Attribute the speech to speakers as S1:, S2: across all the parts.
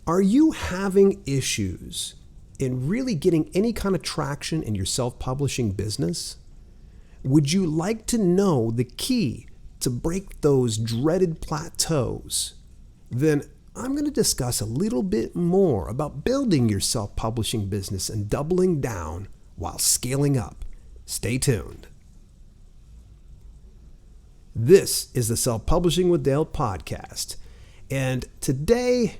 S1: Are you having issues in really getting any kind of traction in your self-publishing business? Would you like to know the key to break those dreaded plateaus? Then I'm going to discuss a little bit more about building your self-publishing business and doubling down while scaling up. Stay tuned. This is the Self-Publishing with Dale podcast, and today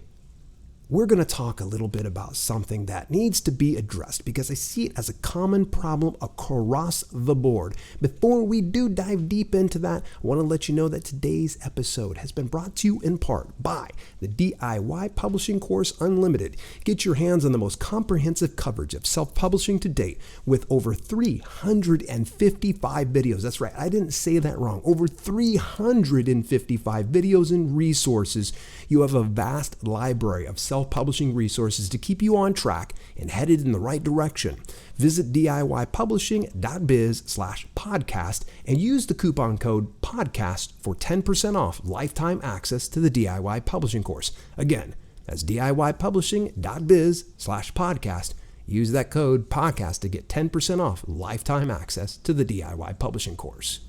S1: we're going to talk a little bit about something that needs to be addressed because I see it as a common problem across the board. Before we do dive deep into that, I want to let you know that today's episode has been brought to you in part by the DIY Publishing Course Unlimited. Get your hands on the most comprehensive coverage of self-publishing to date with over 355 videos. That's right, I didn't say that wrong. Over 355 videos and resources. You have a vast library of self-publishing resources to keep you on track and headed in the right direction. Visit DIYpublishing.biz/podcast and use the coupon code PODCAST for 10% off lifetime access to the DIY Publishing course. Again, that's DIYpublishing.biz/podcast. Use that code PODCAST to get 10% off lifetime access to the DIY Publishing course.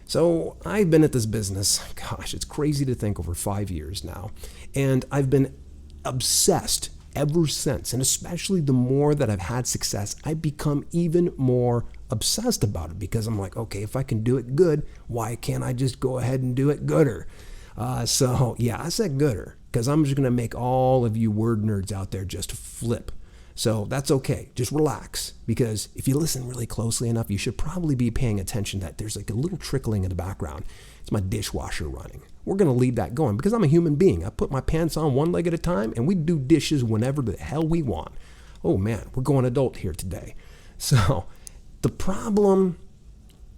S1: So I've been at this business, gosh, it's crazy to think, over 5 years now. And I've been obsessed ever since. And especially the more that I've had success, I've become even more obsessed about it because I'm like, okay, if I can do it good, why can't I just go ahead and do it gooder? I said gooder because I'm just going to make all of you word nerds out there just flip. So that's okay. Just relax, because if you listen really closely enough, you should probably be paying attention that there's like a little trickling in the background. It's my dishwasher running. We're going to leave that going because I'm a human being. I put my pants on one leg at a time and we do dishes whenever the hell we want. Oh man, we're going adult here today. So the problem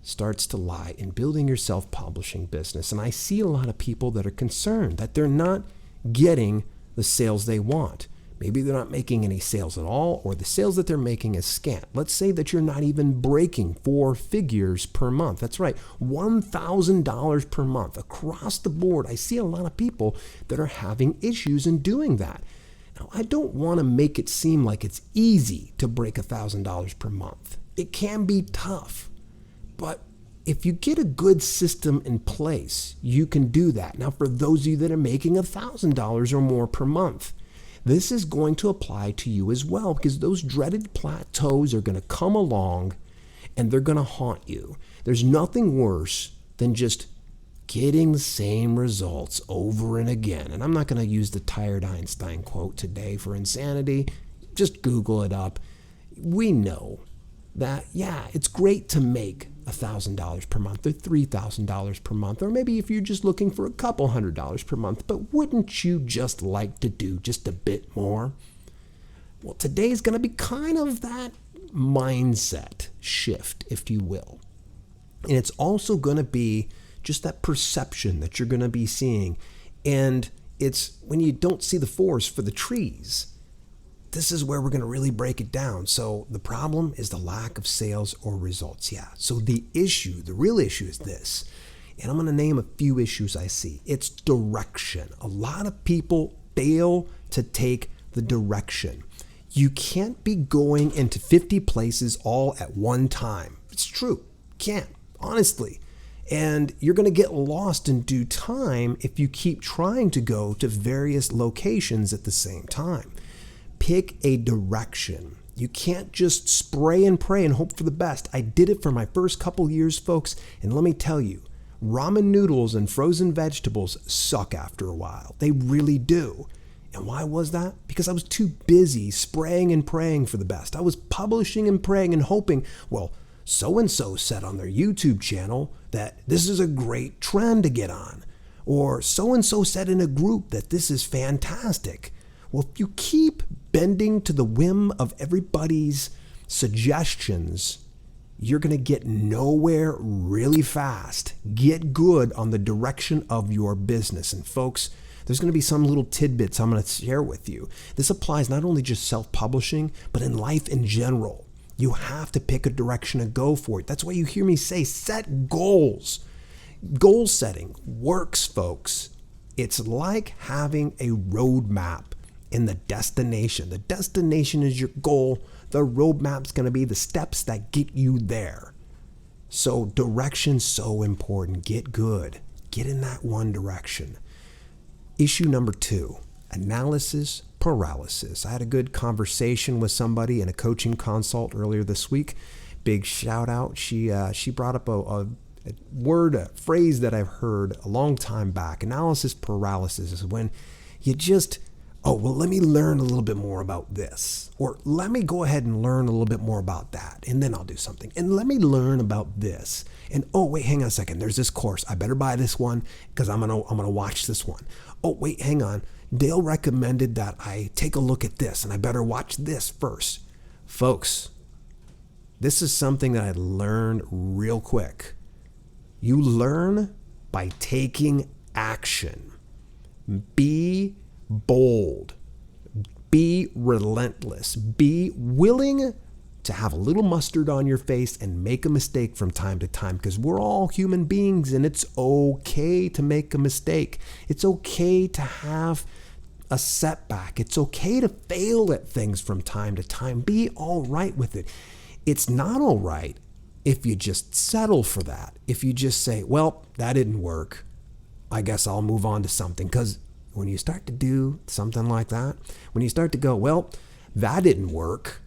S1: starts to lie in building your self-publishing business. And I see a lot of people that are concerned that they're not getting the sales they want. Maybe they're not making any sales at all, or the sales that they're making is scant. Let's say that you're not even breaking 4 figures per month. That's right, $1,000 per month. Across the board, I see a lot of people that are having issues in doing that. Now, I don't want to make it seem like it's easy to break $1,000 per month. It can be tough, but if you get a good system in place, you can do that. Now, for those of you that are making $1,000 or more per month, this is going to apply to you as well, because those dreaded plateaus are going to come along and they're going to haunt you. There's nothing worse than just getting the same results over and again. And I'm not going to use the tired Einstein quote today for insanity. Just Google it up. We know that, yeah, it's great to make $1,000 per month or $3,000 per month, or maybe if you're just looking for a couple $100 per month, but wouldn't you just like to do just a bit more? Well, today's going to be kind of that mindset shift, if you will. And it's also going to be just that perception that you're going to be seeing. And it's when you don't see the forest for the trees. This is where we're going to really break it down. So the problem is the lack of sales or results. Yeah. So the real issue is this. And I'm going to name a few issues I see. It's direction. A lot of people fail to take the direction. You can't be going into 50 places all at one time. It's true. Can't, honestly. And you're going to get lost in due time if you keep trying to go to various locations at the same time. Pick a direction. You can't just spray and pray and hope for the best. I did it for my first couple years, folks, and let me tell you, ramen noodles and frozen vegetables suck after a while. They really do. And why was that? Because I was too busy spraying and praying for the best. I was publishing and praying and hoping, well, so-and-so said on their YouTube channel that this is a great trend to get on. Or so-and-so said in a group that this is fantastic. Well, if you keep bending to the whim of everybody's suggestions, you're going to get nowhere really fast. Get good on the direction of your business. And folks, there's going to be some little tidbits I'm going to share with you. This applies not only just self-publishing, but in life in general. You have to pick a direction and go for it. That's why you hear me say set goals. Goal setting works, folks. It's like having a roadmap. in the destination. The destination is your goal. The roadmap's going to be the steps that get you there. So direction's so important. Get good. Get in that one direction. Issue number 2, analysis paralysis. I had a good conversation with somebody in a coaching consult earlier this week. Big shout out. She brought up a phrase that I've heard a long time back. Analysis paralysis is when you just, let me learn a little bit more about this. Or let me go ahead and learn a little bit more about that. And then I'll do something. And let me learn about this. And wait, hang on a second. There's this course. I better buy this one because I'm gonna watch this one. Oh, wait, hang on. Dale recommended that I take a look at this and I better watch this first. Folks, this is something that I learned real quick. You learn by taking action. Be bold. Be relentless. Be willing to have a little mustard on your face and make a mistake from time to time, because we're all human beings and it's okay to make a mistake. It's okay to have a setback. It's okay to fail at things from time to time. Be all right with it. It's not all right if you just settle for that. If you just say, well, that didn't work, I guess I'll move on to something. Because when you start to do something like that, when you start to go, well, that didn't work,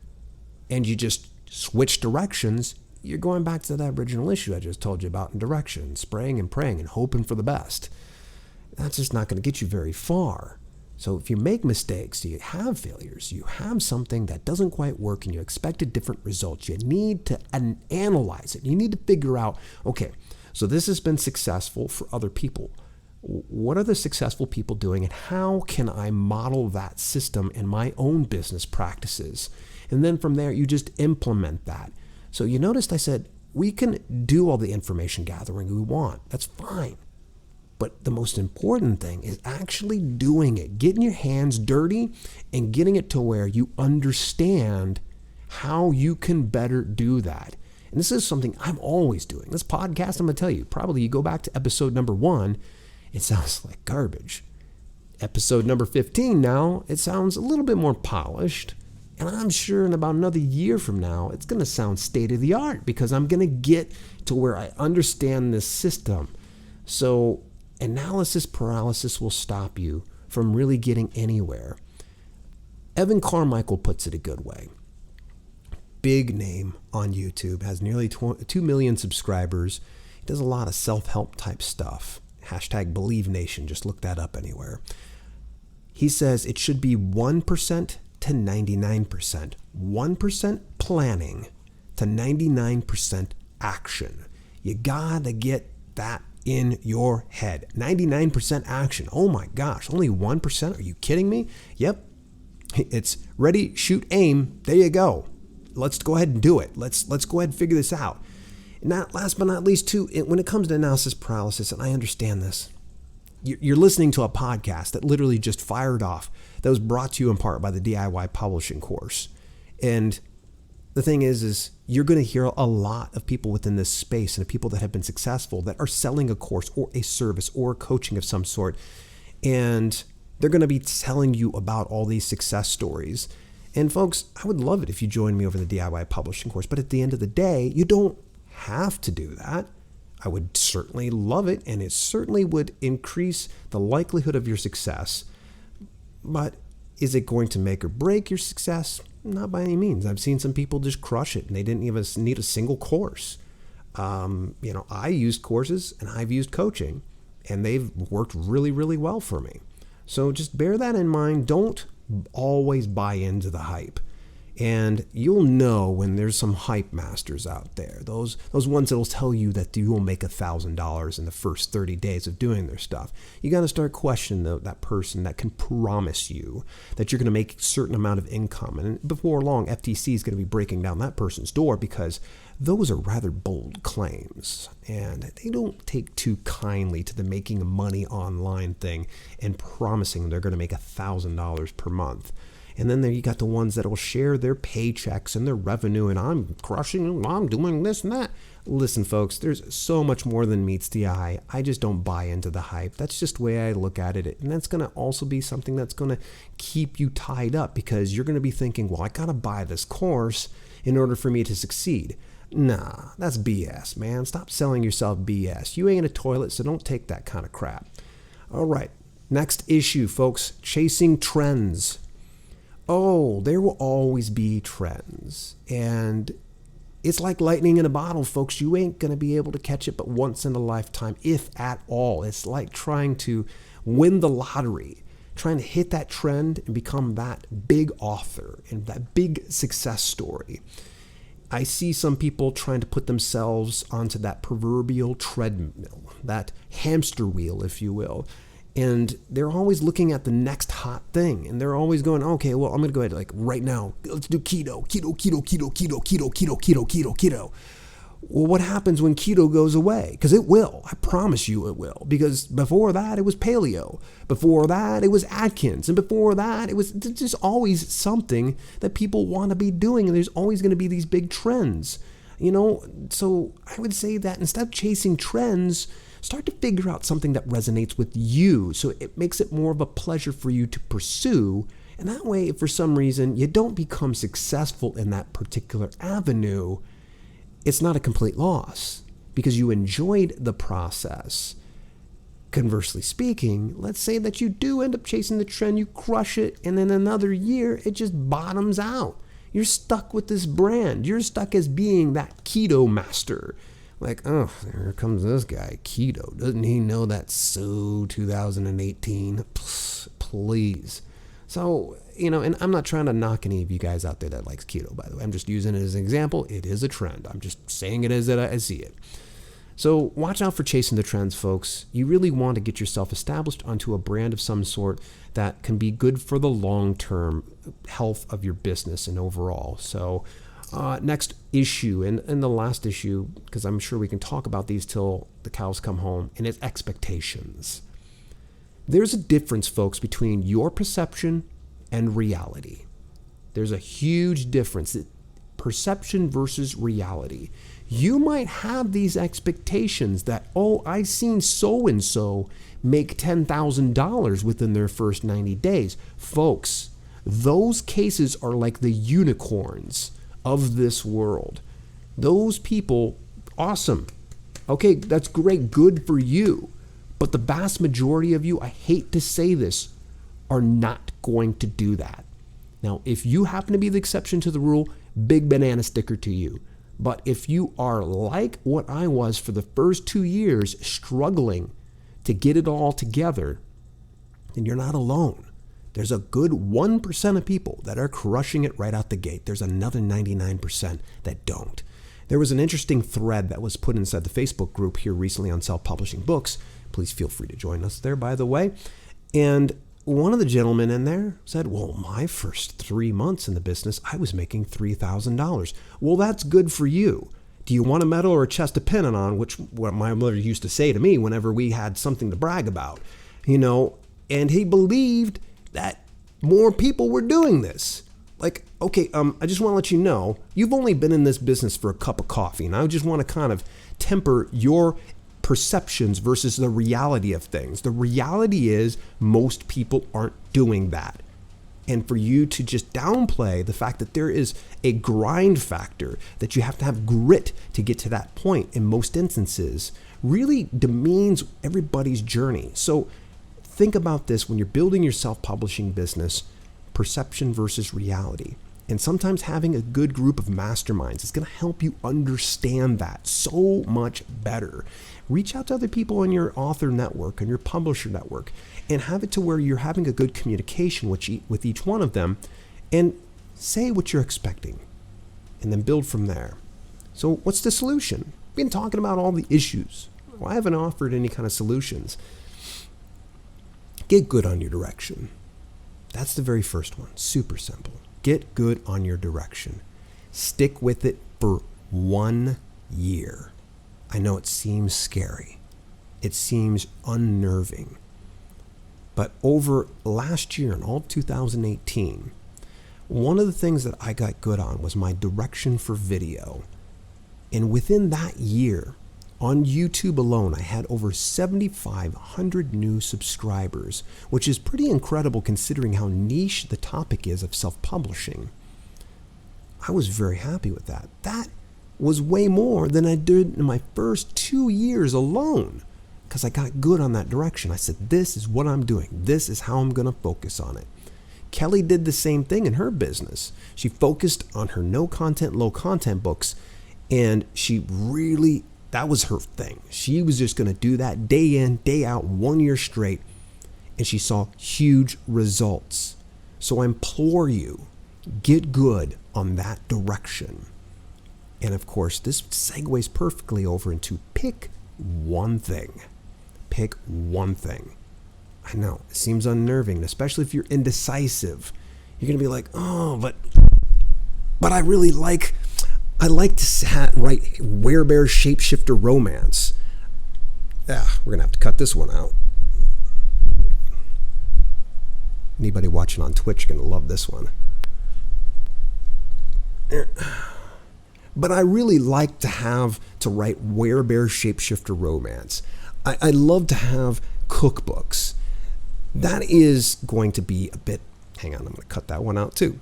S1: and you just switch directions, you're going back to that original issue I just told you about in direction, spraying and praying and hoping for the best. That's just not going to get you very far. So if you make mistakes, you have failures, you have something that doesn't quite work and you expected different results, you need to analyze it. You need to figure out, okay, so this has been successful for other people. What are the successful people doing, and how can I model that system in my own business practices? And then from there, you just implement that. So you noticed I said, we can do all the information gathering we want. That's fine. But the most important thing is actually doing it, getting your hands dirty and getting it to where you understand how you can better do that. And this is something I'm always doing. This podcast, I'm going to tell you, probably you go back to episode number 1, it sounds like garbage. Episode number 15 now, it sounds a little bit more polished. And I'm sure in about another year from now, it's going to sound state of the art because I'm going to get to where I understand this system. So analysis paralysis will stop you from really getting anywhere. Evan Carmichael puts it a good way. Big name on YouTube, has nearly 2 million subscribers. He does a lot of self-help type stuff. Hashtag Believe Nation, just look that up anywhere. He says it should be 1% to 99%. 1% planning to 99% action. You gotta get that in your head. 99% action. Oh my gosh, only 1%? Are you kidding me? Yep. It's ready, shoot, aim. There you go. Let's go ahead and do it. Let's go ahead and figure this out. And last but not least, too, when it comes to analysis paralysis, and I understand this, you're listening to a podcast that literally just fired off, that was brought to you in part by the DIY publishing course. And the thing is you're going to hear a lot of people within this space and people that have been successful that are selling a course or a service or coaching of some sort. And they're going to be telling you about all these success stories. And folks, I would love it if you joined me over the DIY publishing course. But at the end of the day, you don't have to do that. I would certainly love it, and it certainly would increase the likelihood of your success. But is it going to make or break your success? Not by any means. I've seen some people just crush it, and they didn't even need a single course. I used courses, and I've used coaching, and they've worked really, really well for me. So just bear that in mind. Don't always buy into the hype. And you'll know when there's some hype masters out there, those ones that will tell you that you will make $1,000 in the first 30 days of doing their stuff. You got to start questioning that person that can promise you that you're going to make a certain amount of income. And before long, FTC is going to be breaking down that person's door because those are rather bold claims. And they don't take too kindly to the making money online thing and promising they're going to make $1,000 per month. And then there you got the ones that will share their paychecks and their revenue, and I'm crushing, I'm doing this and that. Listen, folks, there's so much more than meets the eye. I just don't buy into the hype. That's just the way I look at it. And that's going to also be something that's going to keep you tied up, because you're going to be thinking, well, I got to buy this course in order for me to succeed. Nah, that's BS, man. Stop selling yourself BS. You ain't a toilet, so don't take that kind of crap. All right, next issue, folks, chasing trends. Oh, there will always be trends. And it's like lightning in a bottle, folks. You ain't going to be able to catch it but once in a lifetime, if at all. It's like trying to win the lottery, trying to hit that trend and become that big author and that big success story. I see some people trying to put themselves onto that proverbial treadmill, that hamster wheel, if you will. And they're always looking at the next hot thing. And they're always going, okay, well, I'm going to go ahead, like right now, let's do keto. Well, what happens when keto goes away? Because it will. I promise you it will. Because before that, it was paleo. Before that, it was Atkins. And before that, it was just always something that people want to be doing. And there's always going to be these big trends. So I would say that instead of chasing trends, start to figure out something that resonates with you. So it makes it more of a pleasure for you to pursue. And that way, if for some reason you don't become successful in that particular avenue, it's not a complete loss because you enjoyed the process. Conversely speaking, let's say that you do end up chasing the trend, you crush it, and in another year, it just bottoms out. You're stuck with this brand. You're stuck as being that keto master. Like, oh, here comes this guy, keto. Doesn't he know that's so 2018? Please. So, and I'm not trying to knock any of you guys out there that likes keto, by the way. I'm just using it as an example. It is a trend. I'm just saying it as I see it. So watch out for chasing the trends, folks. You really want to get yourself established onto a brand of some sort that can be good for the long-term health of your business and overall. So next issue, and the last issue, because I'm sure we can talk about these till the cows come home, and it's expectations. There's a difference, folks, between your perception and reality. There's a huge difference. Perception versus reality. You might have these expectations that, oh, I seen so-and-so make $10,000 within their first 90 days. Folks, those cases are like the unicorns of this world. Those people, awesome. Okay, that's great. Good for you. But the vast majority of you, I hate to say this, are not going to do that. Now, if you happen to be the exception to the rule, big banana sticker to you. But if you are like what I was for the first 2 years, struggling to get it all together, then you're not alone. There's a good 1% of people that are crushing it right out the gate. There's another 99% that don't. There was an interesting thread that was put inside the Facebook group here recently on self-publishing books. Please feel free to join us there, by the way. And one of the gentlemen in there said, well, my first 3 months in the business, I was making $3,000. Well, that's good for you. Do you want a medal or a chest of pinning on, which what my mother used to say to me whenever we had something to brag about, and he believed that more people were doing this. Like, okay, I just want to let you know, you've only been in this business for a cup of coffee, and I just want to kind of temper your perceptions versus the reality of things. The reality is most people aren't doing that. And for you to just downplay the fact that there is a grind factor, that you have to have grit to get to that point in most instances, really demeans everybody's journey. So think about this when you're building your self-publishing business, perception versus reality. And sometimes having a good group of masterminds is going to help you understand that so much better. Reach out to other people in your author network and your publisher network and have it to where you're having a good communication with each one of them and say what you're expecting and then build from there. So what's the solution? We've been talking about all the issues. Well, I haven't offered any kind of solutions. Get good on your direction. That's the very first one. Super simple. Get good on your direction. Stick with it for 1 year. I know it seems scary. It seems unnerving. But over last year and all of 2018, one of the things that I got good on was my direction for video. And within that year, on YouTube alone, I had over 7,500 new subscribers, which is pretty incredible considering how niche the topic is of self-publishing. I was very happy with that. That was way more than I did in my first 2 years alone because I got good on that direction. I said, this is what I'm doing. This is how I'm going to focus on it. Kelly did the same thing in her business. She focused on her no content, low content books, and that was her thing. She was just going to do that day in, day out, 1 year straight, and she saw huge results. So I implore you, get good on that direction. And of course, this segues perfectly over into pick one thing. Pick one thing. I know, it seems unnerving, especially if you're indecisive. You're going to be like, oh, but I like to write Werebear's Shapeshifter Romance. Yeah, we're going to have to cut this one out. Anybody watching on Twitch is going to love this one. But I really like to write Werebear's Shapeshifter Romance. I love to have cookbooks. That is going to be a bit, hang on, I'm going to cut that one out too.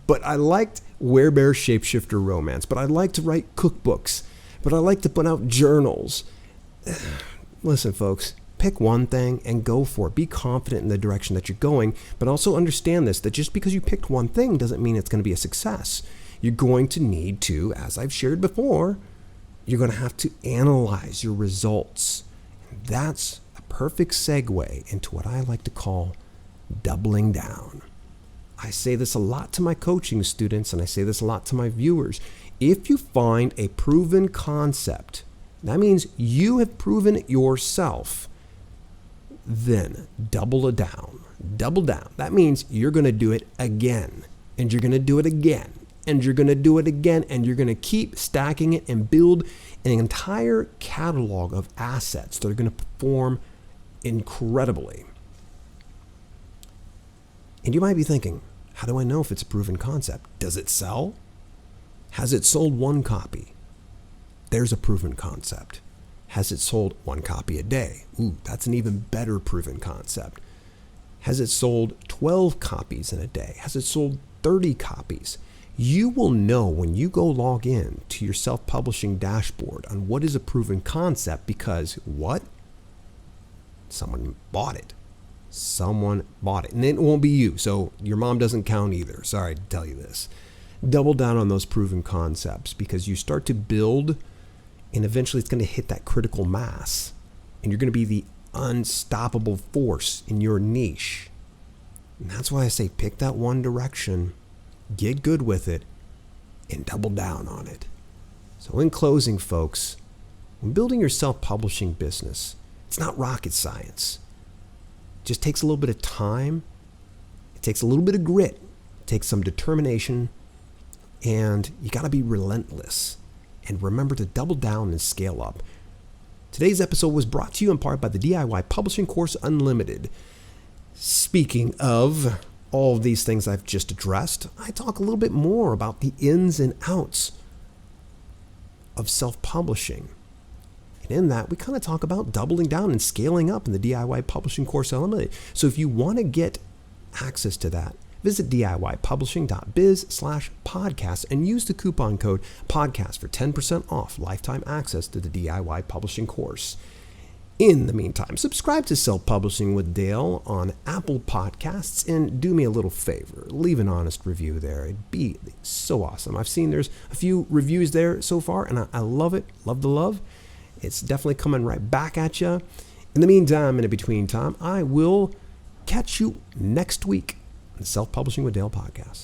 S1: But I liked Werebear's Shapeshifter Romance. But I like to write cookbooks. But I like to put out journals. Listen, folks, pick one thing and go for it. Be confident in the direction that you're going. But also understand this, that just because you picked one thing doesn't mean it's going to be a success. You're going to need to, as I've shared before, you're going to have to analyze your results. And that's a perfect segue into what I like to call doubling down. I say this a lot to my coaching students, and I say this a lot to my viewers. If you find a proven concept, that means you have proven it yourself, then double it down. Double down. That means you're going to do it again, and you're going to do it again, and you're going to do it again, and you're going to keep stacking it and build an entire catalog of assets that are going to perform incredibly. And you might be thinking, how do I know if it's a proven concept? Does it sell? Has it sold one copy? There's a proven concept. Has it sold one copy a day? Ooh, that's an even better proven concept. Has it sold 12 copies in a day? Has it sold 30 copies? You will know when you go log in to your self-publishing dashboard on what is a proven concept because what? Someone bought it. Someone bought it. And it won't be you. So your mom doesn't count either. Sorry to tell you this. Double down on those proven concepts because you start to build and eventually it's going to hit that critical mass. And you're going to be the unstoppable force in your niche. And that's why I say pick that one direction, get good with it, and double down on it. So in closing, folks, when building your self-publishing business, it's not rocket science. It just takes a little bit of time. It takes a little bit of grit. It takes some determination. And you got to be relentless. And remember to double down and scale up. Today's episode was brought to you in part by the DIY Publishing Course Unlimited. Speaking of all of these things I've just addressed, I talk a little bit more about the ins and outs of self-publishing. And in that, we kind of talk about doubling down and scaling up in the DIY Publishing Course Unlimited. So if you want to get access to that, visit DIYpublishing.biz/podcast and use the coupon code podcast for 10% off lifetime access to the DIY Publishing course. In the meantime, subscribe to Self-Publishing with Dale on Apple Podcasts and do me a little favor. Leave an honest review there. It'd be so awesome. I've seen there's a few reviews there so far and I love it. Love the love. It's definitely coming right back at you. In the meantime, in between time, I will catch you next week on the Self-Publishing with Dale podcast.